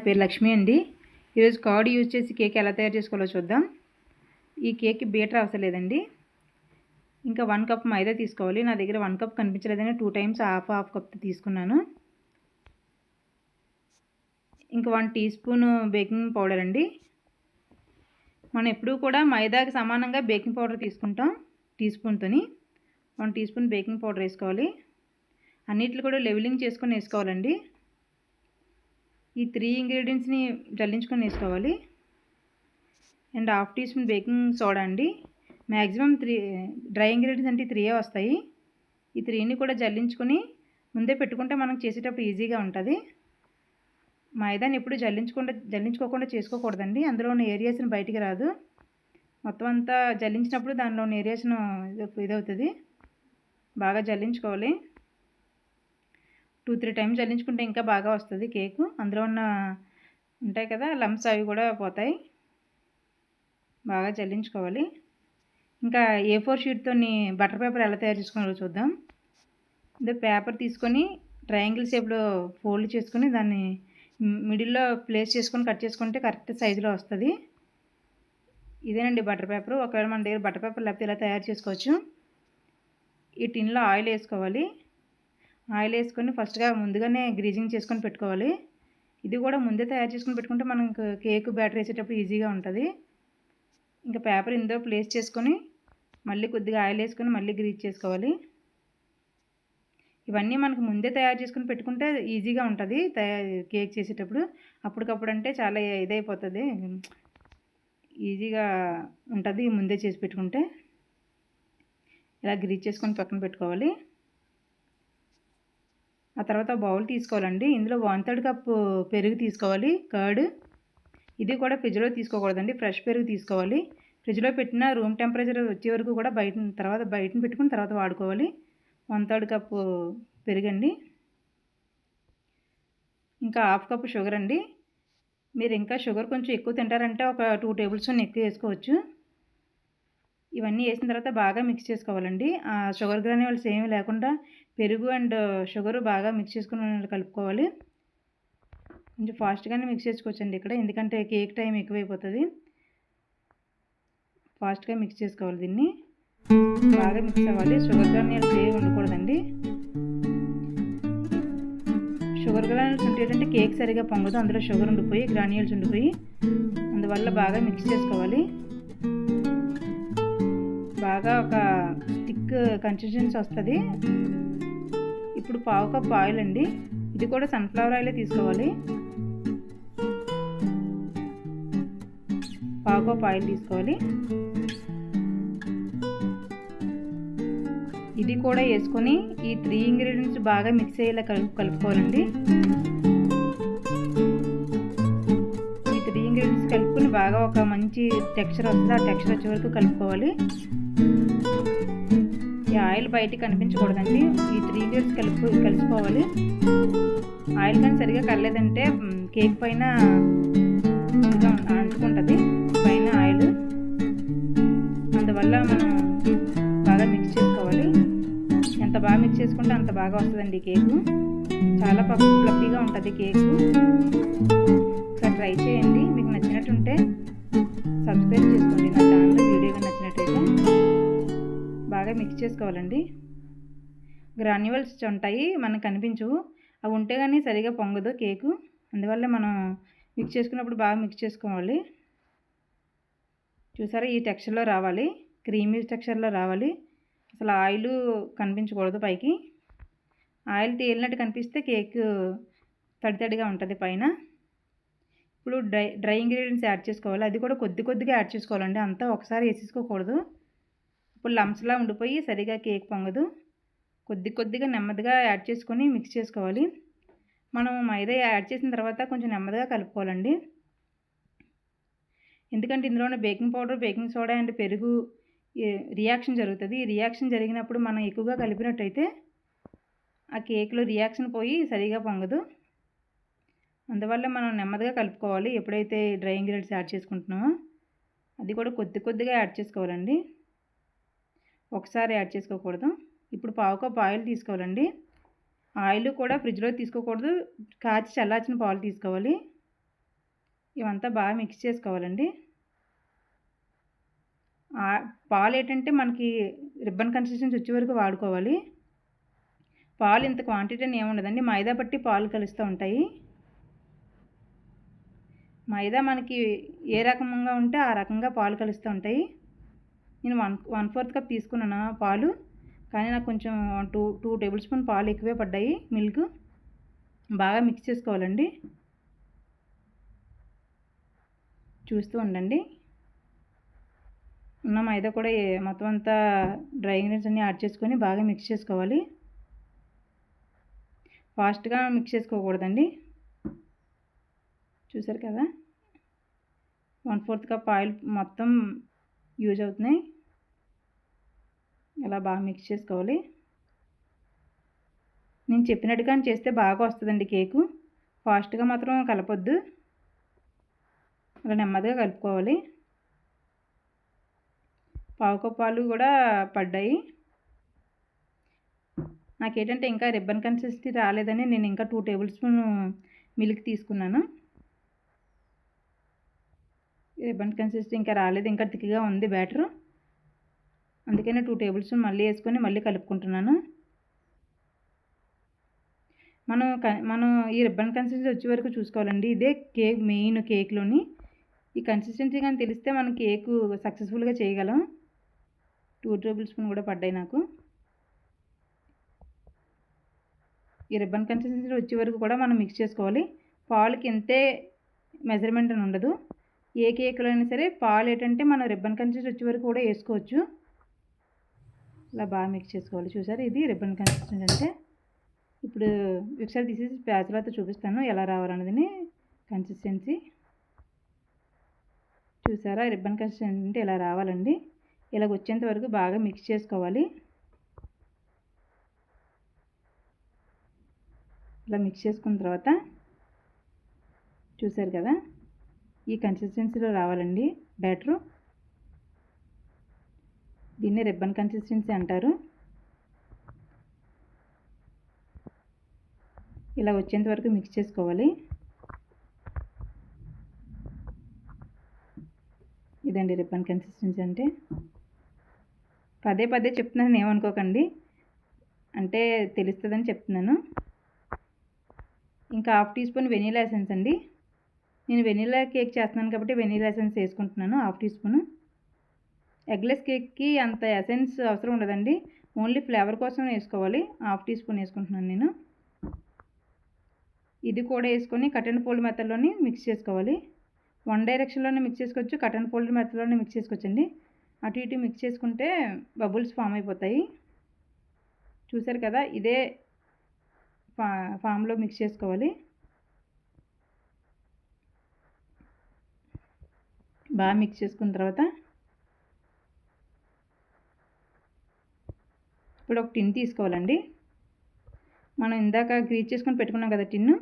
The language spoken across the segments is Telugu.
పేరు లక్ష్మి అండి. ఈరోజు కర్డ్ యూజ్ చేసి కేక్ ఎలా తయారు చేసుకోవాలో చూద్దాం. ఈ కేక్కి బీటర్ అవసరం లేదండి. ఇంకా 1 కప్ మైదా తీసుకోవాలి. నా దగ్గర 1 కప్ కనిపించలేదని 2 టైమ్స్ హాఫ్ కప్ తీసుకున్నాను. ఇంకా 1 టీ స్పూన్ బేకింగ్ పౌడర్ అండి. మనం ఎప్పుడూ కూడా మైదాకి సమానంగా బేకింగ్ పౌడర్ తీసుకుంటాం టీ స్పూన్తోని. 1 టీ స్పూన్ బేకింగ్ పౌడర్ వేసుకోవాలి. అన్నిట్లు కూడా లెవెలింగ్ చేసుకొని వేసుకోవాలండి. ఈ 3 ఇంగ్రీడియంట్స్ని జల్లించుకొని వేసుకోవాలి. And half teaspoon baking soda అండి. మ్యాక్సిమం 3 డ్రై ఇంగ్రీడియంట్స్ అంటే 3 వస్తాయి. ఈ 3ని కూడా జల్లించుకొని ముందే పెట్టుకుంటే మనం చేసేటప్పుడు ఈజీగా ఉంటుంది. మైదాని ఎప్పుడు జల్లించుకోకుండా చేసుకోకూడదండి. అందులో ఉన్న ఏరియాస్ని బయటికి రాదు. మొత్తం అంతా జల్లించినప్పుడు దానిలో ఉన్న ఏరియాస్ను ఇదవుతుంది. బాగా జల్లించుకోవాలి. 2-3 టైమ్స్ జల్లించుకుంటే ఇంకా బాగా వస్తుంది కేకు. అందులో ఉన్న ఉంటాయి కదా లమ్స్, అవి కూడా పోతాయి. బాగా జల్లించుకోవాలి. ఇంకా A4 షీట్తో బటర్ పేపర్ ఎలా తయారు చేసుకోవాలో చూద్దాం. ఇదే పేపర్ తీసుకొని ట్రయాంగిల్ షేప్లో ఫోల్డ్ చేసుకొని దాన్ని మిడిల్లో ప్లేస్ చేసుకొని కట్ చేసుకుంటే కరెక్ట్ సైజులో వస్తుంది. ఇదేనండి బటర్ పేపర్. ఒకవేళ మన దగ్గర బటర్ పేపర్ లేకపోతే ఇలా తయారు చేసుకోవచ్చు. ఈ టిన్లో ఆయిల్ వేసుకోవాలి. ఆయిల్ వేసుకొని ఫస్ట్గా ముందుగానే గ్రీజింగ్ చేసుకొని పెట్టుకోవాలి. ఇది కూడా ముందే తయారు చేసుకొని పెట్టుకుంటే మనకు కేక్ బ్యాటర్ వేసేటప్పుడు ఈజీగా ఉంటుంది. ఇంకా పేపర్ ఇందులో ప్లేస్ చేసుకొని మళ్ళీ కొద్దిగా ఆయిల్ వేసుకొని మళ్ళీ గ్రీజ్ చేసుకోవాలి. ఇవన్నీ మనకు ముందే తయారు చేసుకొని పెట్టుకుంటే ఈజీగా ఉంటుంది కేక్ చేసేటప్పుడు. అప్పటికప్పుడు అంటే చాలా ఇదైపోతుంది, ఈజీగా ఉంటుంది ముందే చేసి పెట్టుకుంటే. ఇలా గ్రీజ్ చేసుకొని పక్కన పెట్టుకోవాలి. ఆ తర్వాత బౌల్ తీసుకోవాలండి. ఇందులో 1/3 కప్పు పెరుగు తీసుకోవాలి, కర్డ్. ఇది కూడా ఫ్రిడ్జ్లో తీసుకోకూడదండి, ఫ్రెష్ పెరుగు తీసుకోవాలి. ఫ్రిడ్జ్లో పెట్టిన రూమ్ టెంపరేచర్ వచ్చే వరకు కూడా బయటను పెట్టుకుని తర్వాత వాడుకోవాలి. 1/3 కప్పు పెరుగండి. ఇంకా హాఫ్ కప్పు షుగర్ అండి. మీరు ఇంకా షుగర్ కొంచెం ఎక్కువ తింటారంటే ఒక 2 టేబుల్ స్పూన్ ఎక్కువ వేసుకోవచ్చు. ఇవన్నీ వేసిన తర్వాత బాగా మిక్స్ చేసుకోవాలండి. షుగర్ గ్రాన్యూల్స్ ఏమీ లేకుండా పెరుగు అండ్ షుగరు బాగా మిక్స్ చేసుకుని కలుపుకోవాలి. కొంచెం ఫాస్ట్గానే మిక్స్ చేసుకోవచ్చండి ఇక్కడ, ఎందుకంటే కేక్ టైం ఎక్కువైపోతుంది. ఫాస్ట్గా మిక్స్ చేసుకోవాలి. దీన్ని బాగా మిక్స్ అవ్వాలి. షుగర్ గ్రాన్యూల్స్ ఏమి ఉండకూడదండి. షుగర్ గ్రాన్యూల్స్ ఉంటే ఏంటంటే కేక్ సరిగా పొంగదు. అందులో షుగర్ ఉండిపోయి గ్రాన్యూల్స్ ఉండిపోయి, అందువల్ల బాగా మిక్స్ చేసుకోవాలి. బాగా ఒక థిక్ కన్సిస్టెన్సీ వస్తుంది. ఇప్పుడు 1/2 కప్ ఆయిల్ అండి. ఇది కూడా సన్ఫ్లవర్ ఆయిలే తీసుకోవాలి. 1/2 కప్ ఆయిల్ తీసుకోవాలి. ఇది కూడా వేసుకొని ఈ 3 ఇంగ్రీడియంట్స్ బాగా మిక్స్ అయ్యేలా కలుపుకోవాలండి. ఈ 3 ఇంగ్రీడియంట్స్ కలుపుకొని బాగా ఒక మంచి టెక్స్చర్ వస్తుంది. ఆ టెక్స్చర్ వచ్చే వరకు కలుపుకోవాలి. ఈ ఆయిల్ బయటికి కనిపించకూడదండి. ఈ 3 ఇంగ్రీడియంట్స్ కలిసిపోవాలి. ఆయిల్ కానీ సరిగా కలలేదంటే కేక్ పైన అంటుకుంటుంది పైన ఆయిల్. అందువల్ల మనం బాగా మిక్స్ చేసుకోవాలి. ఎంత బాగా మిక్స్ చేసుకుంటే అంత బాగా వస్తుందండి కేకు. చాలా ఫ్లఫీగా ఉంటుంది కేకు. ఒకసారి ట్రై చేయండి. మీకు నచ్చినట్టుంటే సబ్స్క్రైబ్ చేసుకోండి నా ఛానల్. వీడియోగా నచ్చినట్టయితే బాగా మిక్స్ చేసుకోవాలండి. గ్రాన్యూల్స్ ఉంటాయి మనకు కనిపించవు, అవి ఉంటే కానీ సరిగా పొంగదు కేకు. అందువల్ల మనం మిక్స్ చేసుకున్నప్పుడు బాగా మిక్స్ చేసుకోవాలి. చూసారా, ఈ టెక్స్చర్లో రావాలి, క్రీమీ టెక్స్చర్లో రావాలి. అసలు ఆయిల్ కనిపించకూడదు పైకి. ఆయిల్ తేలినట్టు కనిపిస్తే కేక్ తడితడిగా ఉంటుంది పైన. ఇప్పుడు డ్రై ఇంగ్రీడియంట్స్ యాడ్ చేసుకోవాలి. అది కూడా కొద్దిగా యాడ్ చేసుకోవాలండి, అంతా ఒకసారి వేసేసుకోకూడదు. ఇప్పుడు లంప్స్లా ఉండిపోయి సరిగా కేక్ పొంగదు. కొద్దిగా నెమ్మదిగా యాడ్ చేసుకొని మిక్స్ చేసుకోవాలి. మనం మైదా యాడ్ చేసిన తర్వాత కొంచెం నెమ్మదిగా కలుపుకోవాలండి. ఎందుకంటే ఇందులో ఉన్న baking powder, baking soda and పెరుగు రియాక్షన్ జరుగుతుంది. ఈ రియాక్షన్ జరిగినప్పుడు మనం ఎక్కువగా కలిపినట్టయితే ఆ కేక్లో రియాక్షన్ పోయి సరిగా పొంగదు. అందువల్ల మనం నెమ్మదిగా కలుపుకోవాలి. ఎప్పుడైతే డ్రై ఇంగ్రీడియంట్స్ యాడ్ చేసుకుంటున్నామో అది కూడా కొద్దిగా యాడ్ చేసుకోవాలండి, ఒకసారి యాడ్ చేసుకోకూడదు. ఇప్పుడు 1/2 కప్ ఆయిల్ తీసుకోవాలండి. ఆయిల్ కూడా ఫ్రిడ్జ్లో తీసుకోకూడదు, కాచి చల్లార్చిన పాలు తీసుకోవాలి. ఇవంతా బాగా మిక్స్ చేసుకోవాలండి. పాలు ఏంటంటే మనకి రిబ్బన్ కన్సిస్టెన్సీ వచ్చే వరకు వాడుకోవాలి. పాలు ఇంత క్వాంటిటీ అని ఏముండదండి, మైదా బట్టి పాలు కలుస్తూ ఉంటాయి. మైదా మనకి ఏ రకంగా ఉంటే ఆ రకంగా పాలు కలుస్తూ ఉంటాయి. నేను 1/4 కప్ తీసుకున్నాను పాలు, కానీ నాకు కొంచెం 2 టేబుల్ స్పూన్ పాలు ఎక్కువే పడ్డాయి. మిల్క్ బాగా మిక్స్ చేసుకోవాలండి. చూస్తూ ఉండండి. ఉన్న మైదా కూడా మొత్తం అంతా డ్రై ఇంగ్రీడియంట్స్ అన్నీ యాడ్ చేసుకొని బాగా మిక్స్ చేసుకోవాలి. ఫాస్ట్గా మిక్స్ చేసుకోకూడదండి. చూసారు కదా, 1/4 కప్ ఆయిల్ మొత్తం యూజ్ అవుతున్నాయి. ఇలా బాగా మిక్స్ చేసుకోవాలి. నేను చెప్పినట్టుగా చేస్తే బాగా వస్తుందండి కేకు. ఫాస్ట్గా మాత్రం కలపొద్దు, అలా నెమ్మదిగా కలుపుకోవాలి. పావు కప్పు పాలు కూడా పడ్డాయి. నాకేంటంటే ఇంకా రిబ్బన్ కన్సిస్టెన్సీ రాలేదని నేను ఇంకా 2 టేబుల్ స్పూన్ మిల్క్ తీసుకున్నాను. రిబ్బన్ కన్సిస్టెన్సీ ఇంకా రాలేదు, ఇంకా థిక్గా ఉంది బ్యాటర్. అందుకనే 2 టేబుల్ స్పూన్ మళ్ళీ వేసుకొని మళ్ళీ కలుపుకుంటున్నాను. మనం ఈ రిబ్బన్ కన్సిస్టెన్సీ వచ్చే వరకు చూసుకోవాలండి. ఇదే కేక్ మెయిన్ కేక్లోని. ఈ కన్సిస్టెన్సీ కానీ తెలిస్తే మనం కేకు సక్సెస్ఫుల్గా చేయగలం. 2 టేబుల్ స్పూన్ కూడా పడ్డాయి నాకు. ఈ రిబ్బన్ కన్సిస్టెన్సీ వచ్చే వరకు కూడా మనం మిక్స్ చేసుకోవాలి. పాలుకి ఇంతే మెజర్మెంట్ అని ఉండదు. ఏ కేకులో అయినా సరే పాలు ఏంటంటే మనం రిబ్బన్ కన్సిస్టెన్సీ వచ్చే వరకు కూడా వేసుకోవచ్చు. ఇలా బాగా మిక్స్ చేసుకోవాలి. చూసారు, ఇది రిబ్బన్ కన్సిస్టెన్సీ అంటే. ఇప్పుడు ఒకసారి తీసేసి స్పాచులాతో చూపిస్తాను ఎలా రావాలన్నది కన్సిస్టెన్సీ. చూసారా, రిబ్బన్ కన్సిస్టెన్సీ అంటే ఇలా రావాలండి. ఇలాగ వచ్చేంత వరకు బాగా మిక్స్ చేసుకోవాలి. ఇలా మిక్స్ చేసుకున్న తర్వాత చూసారు కదా, ఈ కన్సిస్టెన్సీలో రావాలండి బ్యాటరు. దీన్ని రిబ్బన్ కన్సిస్టెన్సీ అంటారు. ఇలా వచ్చేంత వరకు మిక్స్ చేసుకోవాలి. ఇదండి రిబ్బన్ కన్సిస్టెన్సీ అంటే. పదే పదే చెప్తున్నాను, ఏమనుకోకండి, అంటే తెలుస్తుందని చెప్తున్నాను. ఇంకా 1/2 టీ స్పూన్ వెనీలా ఎసెన్స్ అండి. నేను వెనీలా కేక్ చేస్తున్నాను కాబట్టి వెనీలా ఎసెన్స్ వేసుకుంటున్నాను 1/2 టీ స్పూన్. ఎగ్లెస్ కేక్కి అంత ఎసెన్స్ అవసరం ఉండదండి, ఓన్లీ ఫ్లేవర్ కోసం వేసుకోవాలి. 1/2 టీ స్పూన్ వేసుకుంటున్నాను నేను. ఇది కూడా వేసుకొని కట్ అండ్ ఫోల్డ్ మెథడ్లోని మిక్స్ చేసుకోవాలి. వన్ డైరెక్షన్లోనే మిక్స్ చేసుకోవచ్చు, కట్ అండ్ ఫోల్డ్ మెథడ్లోనే మిక్స్ చేసుకోవచ్చండి. అటు ఇటు మిక్స్ చేసుకుంటే బబుల్స్ ఫామ్ అయిపోతాయి. చూసారు కదా, ఇదే ఫామ్లో మిక్స్ చేసుకోవాలి. బాగా మిక్స్ చేసుకున్న తర్వాత ఇప్పుడు ఒక టిన్ తీసుకోవాలండి. మనం ఇందాక గ్రీజ్ చేసుకొని పెట్టుకున్నాం కదా టిన్ను,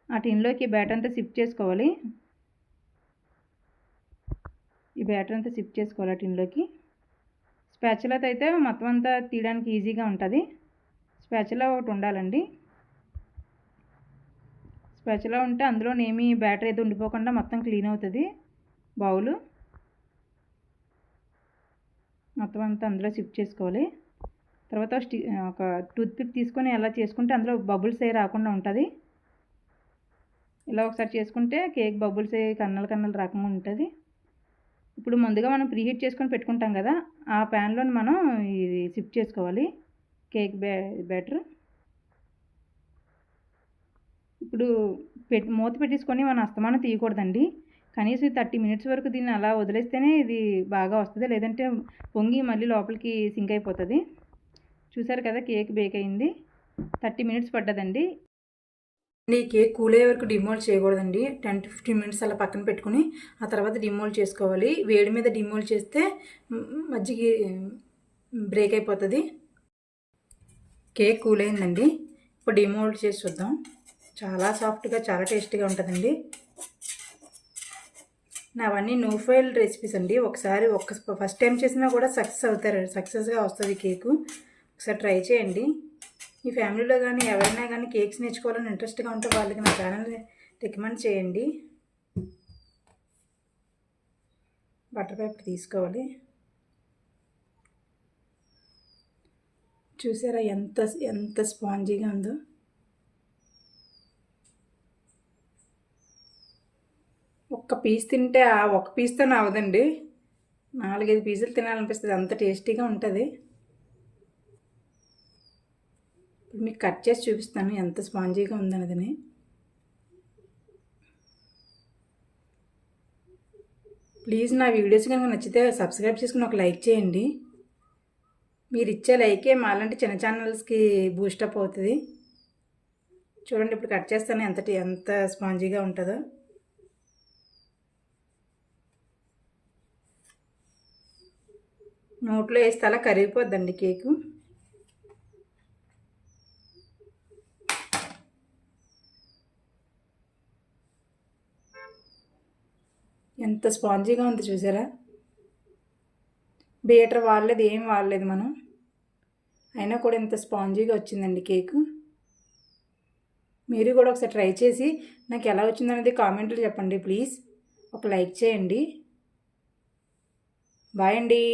ఆ టిన్లోకి బ్యాటర్ అంతా సిప్ చేసుకోవాలి. ఈ బ్యాటర్ అంతా సిప్ చేసుకోవాలి ఆ టిన్లోకి. స్పాచులాతో అయితే మొత్తం అంతా తీయడానికి ఈజీగా ఉంటుంది. స్పాచులా ఒకటి ఉండాలండి. స్పాచులా ఉంటే అందులో ఏమీ బ్యాటర్ అయితే ఉండిపోకుండా మొత్తం క్లీన్ అవుతుంది బౌలు. మొత్తం అంతా అందులో సిప్ చేసుకోవాలి. తర్వాత ఒక టూత్పిక్ తీసుకొని అలా చేసుకుంటే అందులో బబుల్స్ ఏ రాకుండా ఉంటుంది. ఇలా ఒకసారి చేసుకుంటే కేక్ బబుల్స్ ఏ కన్నలు రాకుండా ఉంటుంది. ఇప్పుడు ముందుగా మనం ప్రీహీట్ చేసుకొని పెట్టుకుంటాం కదా, ఆ ప్యాన్లో మనం ఇది సిప్ చేసుకోవాలి కేక్ బ్యాటర్. ఇప్పుడు మూత పెట్టేసుకొని మనం అస్తమానం తీయకూడదండి. కనీసం 30 మినిట్స్ వరకు దీన్ని అలా వదిలేస్తేనే ఇది బాగా వస్తుంది, లేదంటే పొంగి మళ్ళీ లోపలికి సింక్ అయిపోతుంది. చూసారు కదా, కేక్ బేక్ అయింది. 30 మినిట్స్ పడ్డదండి. ఈ కేక్ కూల్ అయ్యే వరకు డిమోల్డ్ చేయకూడదండి. 10 to 15 మినిట్స్ అలా పక్కన పెట్టుకుని ఆ తర్వాత డిమోల్డ్ చేసుకోవాలి. వేడి మీద డిమోల్డ్ చేస్తే మజ్జిగ బ్రేక్ అయిపోతుంది. కేక్ కూల్ అయిందండి. ఇప్పుడు డిమోల్డ్ చేసి చూద్దాం. చాలా సాఫ్ట్గా, చాలా టేస్టీగా ఉంటుందండి. నావన్నీ నో ఫెయిల్ రెసిపీస్ అండి. ఫస్ట్ టైం చేసినా కూడా సక్సెస్గా వస్తుంది కేకు. ఒకసారి ట్రై చేయండి. మీ ఫ్యామిలీలో కానీ ఎవరైనా కానీ కేక్స్ నేర్చుకోవాలని ఇంట్రెస్ట్గా ఉంటే వాళ్ళకి నా ఛానల్ రికమెండ్ చేయండి. బటర్ పేపర్ తీసుకోవాలి. చూసారా ఎంత ఎంత స్పాంజీగా ఉందో. ఒక్క పీస్ తింటే ఆ ఒక్క పీస్తో అవదండి, 4-5 పీసులు తినాలనిపిస్తుంది, అంత టేస్టీగా ఉంటుంది. ఇప్పుడు మీకు కట్ చేసి చూపిస్తాను ఎంత స్పాంజీగా ఉందన్నదని. ప్లీజ్ నా వీడియోస్ కనుక నచ్చితే సబ్స్క్రైబ్ చేసుకుని ఒక లైక్ చేయండి. మీరు ఇచ్చే లైకే మాలాంటి చిన్న ఛానల్స్కి బూస్టప్ అవుతుంది. చూడండి ఇప్పుడు కట్ చేస్తాను ఎంత స్పాంజీగా ఉంటుందో. నోట్లో వేస్తే అలా కరిగిపోద్దండి కేకు. ఎంత స్పాంజీగా ఉంది చూసారా. బీటర్ వాడలేదు, ఏం వాడలేదు మనం, అయినా కూడా ఎంత స్పాంజీగా వచ్చిందండి కేకు. మీరు కూడా ఒకసారి ట్రై చేసి నాకు ఎలా వచ్చిందనేది కామెంట్లో చెప్పండి ప్లీజ్. ఒక లైక్ చేయండి. బాయ్ అండి.